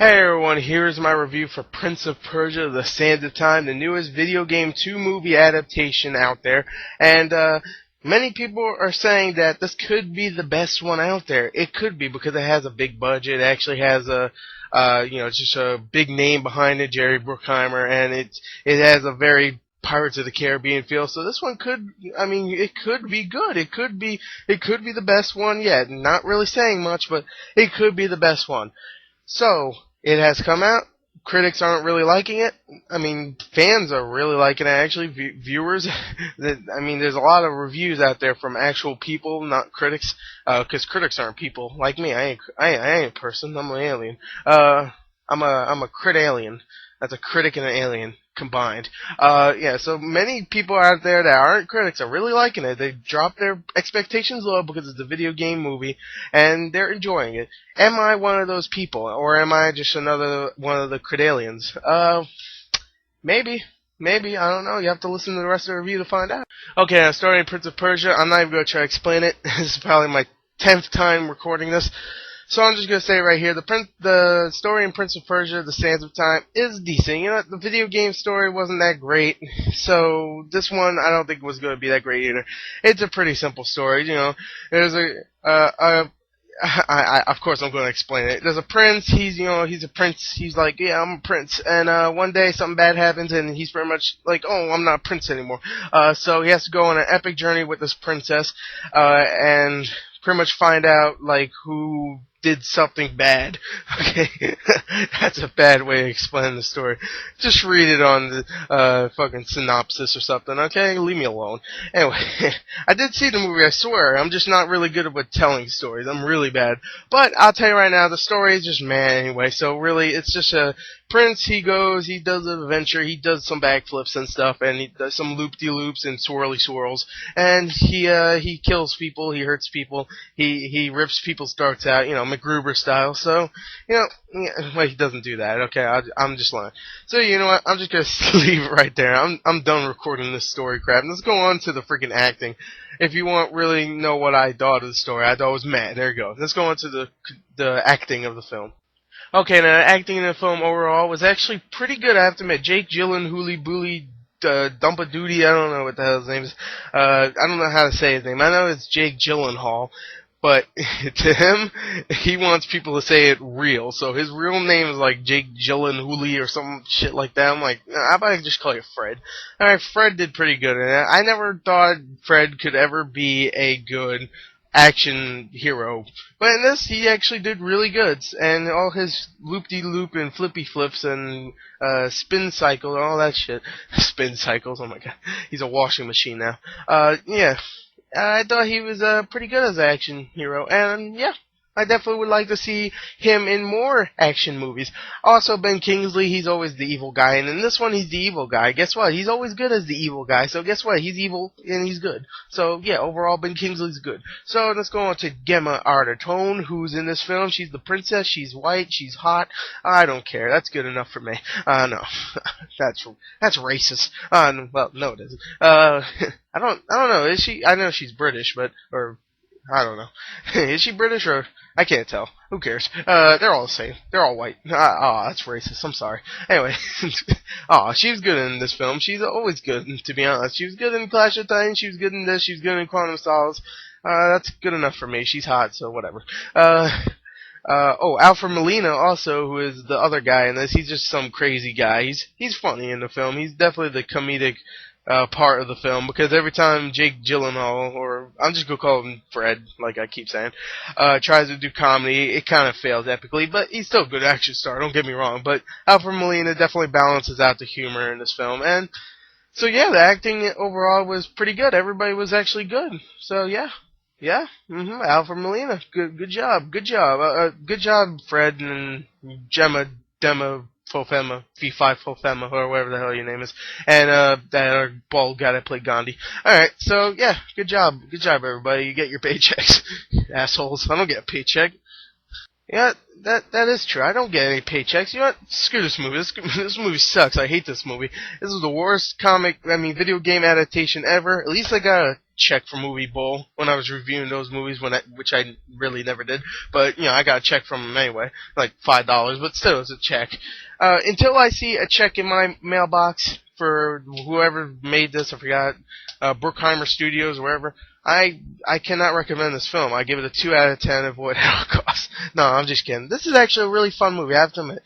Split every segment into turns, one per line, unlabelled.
Hey everyone, here's my review for Prince of Persia: The Sands of Time, the newest video game 2-movie adaptation out there. And many people are saying that this could be the best one out there. It could be because it has a big budget. It actually has just a big name behind it, Jerry Bruckheimer, and it has a very Pirates of the Caribbean feel. So this one it could be good. It could be the best one yet. Not really saying much, but it could be the best one. So, it has come out. Critics aren't really liking it. Fans are really liking it, actually. Viewers. There's a lot of reviews out there from actual people, not critics. Because critics aren't people like me. I ain't a person. I'm an alien. I'm a crit alien. That's a critic and an alien combined. So many people out there that aren't critics are really liking it. They drop their expectations low because it's a video game movie, and they're enjoying it. Am I one of those people, or am I just another one of the crit aliens? Maybe. I don't know. You have to listen to the rest of the review to find out. Okay, now starting Prince of Persia. I'm not even going to try to explain it. This is probably my 10th time recording this. So I'm just going to say right here, the story in Prince of Persia: The Sands of Time is decent. You know, the video game story wasn't that great, so this one I don't think was going to be that great either. It's a pretty simple story. You know, there's of course I'm going to explain it. There's a prince. He's a prince. He's like, yeah, I'm a prince. And one day something bad happens, and he's pretty much like, oh, I'm not a prince anymore. So he has to go on an epic journey with this princess, and pretty much find out like who did something bad. Okay, that's a bad way of explaining the story. Just read it on the fucking synopsis or something. Okay, leave me alone. Anyway, I did see the movie. I swear, I'm just not really good with telling stories. I'm really bad. But I'll tell you right now, the story is just meh anyway. So really, it's just a prince. He does an adventure. He does some backflips and stuff, and he does some loop-de-loops and swirly swirls. And he kills people. He hurts people. He rips people's darts out. You know, MacGruber style. So, well, he doesn't do that. Okay, I'm just lying. So, you know what? I'm just gonna leave it right there. I'm done recording this story crap. Let's go on to the freaking acting. If you want really know what I thought of the story, I thought it was mad. There you go. Let's go on to the acting of the film. Okay, now acting in the film overall was actually pretty good, I have to admit. Jake Gyllenhaal, Dumpadoody, I don't know what the hell his name is. I don't know how to say his name. I know it's Jake Gyllenhaal, but to him, he wants people to say it real. So his real name is like Jake Gyllenhaal or some shit like that. I'm like, how about I just call you Fred? Alright, Fred did pretty good in it. I never thought Fred could ever be a good action hero, but in this he actually did really good, and all his loop-de-loop and flippy flips and spin cycle and all that shit. Spin cycles, oh my god, he's a washing machine now. I thought he was pretty good as an action hero, and yeah, I definitely would like to see him in more action movies. Also, Ben Kingsley, he's always the evil guy, and in this one, he's the evil guy. Guess what? He's always good as the evil guy, so guess what? He's evil, and he's good. So, yeah, overall, Ben Kingsley's good. So, let's go on to Gemma Arterton, who's in this film. She's the princess, she's white, she's hot. I don't care. That's good enough for me. No. That's racist. Well, no, it isn't. I don't know. Is she? I know she's British, or I don't know. Is she British or? I can't tell. Who cares? They're all the same. They're all white. That's racist. I'm sorry. Anyway. She was good in this film. She's always good, to be honest. She was good in Clash of Titans. She was good in this. She was good in Quantum Solace. That's good enough for me. She's hot, so whatever. Alfred Molina also, who is the other guy in this. He's just some crazy guy. He's funny in the film. He's definitely the comedic part of the film, because every time Jake Gyllenhaal, or I'm just gonna call him Fred, like I keep saying, tries to do comedy, it kind of fails epically, but he's still a good action star, don't get me wrong, but Alfred Molina definitely balances out the humor in this film, and so yeah, the acting overall was pretty good. Everybody was actually good, so yeah, Alfred Molina, good job, good job, Fred and Dema Fofema, V5 Fofema, or whatever the hell your name is, and that bald guy that played Gandhi. Alright, so yeah, good job everybody, you get your paychecks, assholes. I don't get a paycheck. Yeah, that is true. I don't get any paychecks. You know what? Screw this movie. This movie sucks. I hate this movie. This is the worst video game adaptation ever. At least I got a check for Movie Bowl when I was reviewing those movies, which I really never did. But I got a check from them anyway, like $5, but still, it's a check. Until I see a check in my mailbox for whoever made this, I forgot, Bruckheimer Studios or wherever. I cannot recommend this film. I give it a 2 out of 10 of what it costs. No, I'm just kidding. This is actually a really fun movie, I have to admit.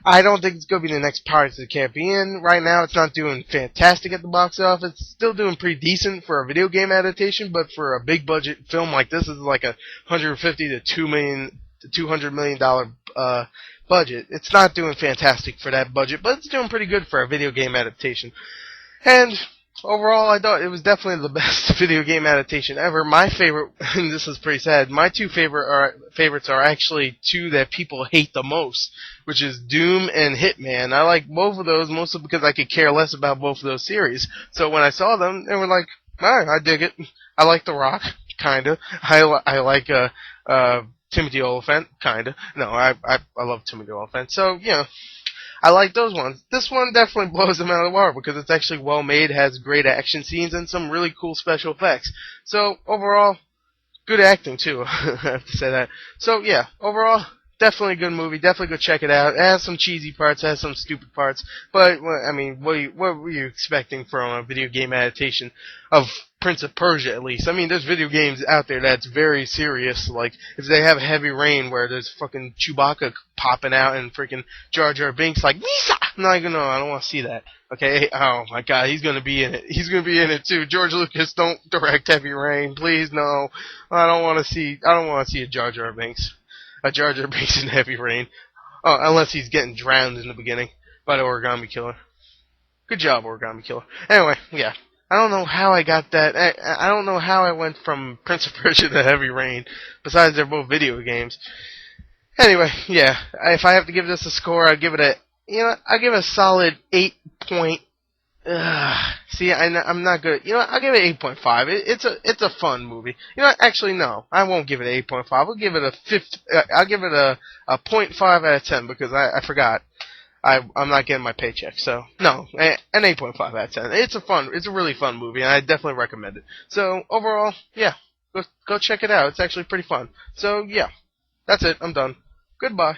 I don't think it's going to be the next Pirates of the Caribbean. Right now, it's not doing fantastic at the box office. It's still doing pretty decent for a video game adaptation, but for a big budget film like this is like a $150 to $200 million budget. It's not doing fantastic for that budget, but it's doing pretty good for a video game adaptation. And overall, I thought it was definitely the best video game adaptation ever. My favorite, and this is pretty sad, my two favorites are actually two that people hate the most, which is Doom and Hitman. I like both of those, mostly because I could care less about both of those series. So when I saw them, they were like, alright, I dig it. I like The Rock, kinda. I like Timothy Olyphant, kinda. No, I love Timothy Olyphant. So, I like those ones. This one definitely blows them out of the water because it's actually well made, has great action scenes, and some really cool special effects. So, overall, good acting, too. I have to say that. So, yeah, overall, definitely a good movie. Definitely go check it out. It has some cheesy parts, it has some stupid parts. But, I mean, what were you expecting from a video game adaptation of Prince of Persia, at least? I mean, there's video games out there that's very serious. Like, if they have Heavy Rain where there's fucking Chewbacca popping out and freaking Jar Jar Binks like, Misa! No, I don't want to see that. Okay? Oh, my God, he's gonna be in it. He's gonna be in it, too. George Lucas, don't direct Heavy Rain. Please, no. I don't want to see a Jar Jar Binks. A Jar Jar Binks in Heavy Rain. Oh, unless he's getting drowned in the beginning by the Origami Killer. Good job, Origami Killer. Anyway, yeah. I don't know how I got that. I don't know how I went from Prince of Persia to Heavy Rain. Besides, they're both video games. Anyway, yeah. If I have to give this a score, I'll give it I'll give it a solid 8 point. See, I'm not good. I'll give it 8.5. It's a fun movie. Actually, no. I won't give it 8.5. I'll give it I'll give it a 0.5 out of 10 because I forgot. I'm not getting my paycheck, so no, an 8.5 out of 10. It's a really fun movie, and I definitely recommend it. So overall, yeah, go check it out. It's actually pretty fun. So yeah, that's it. I'm done. Goodbye.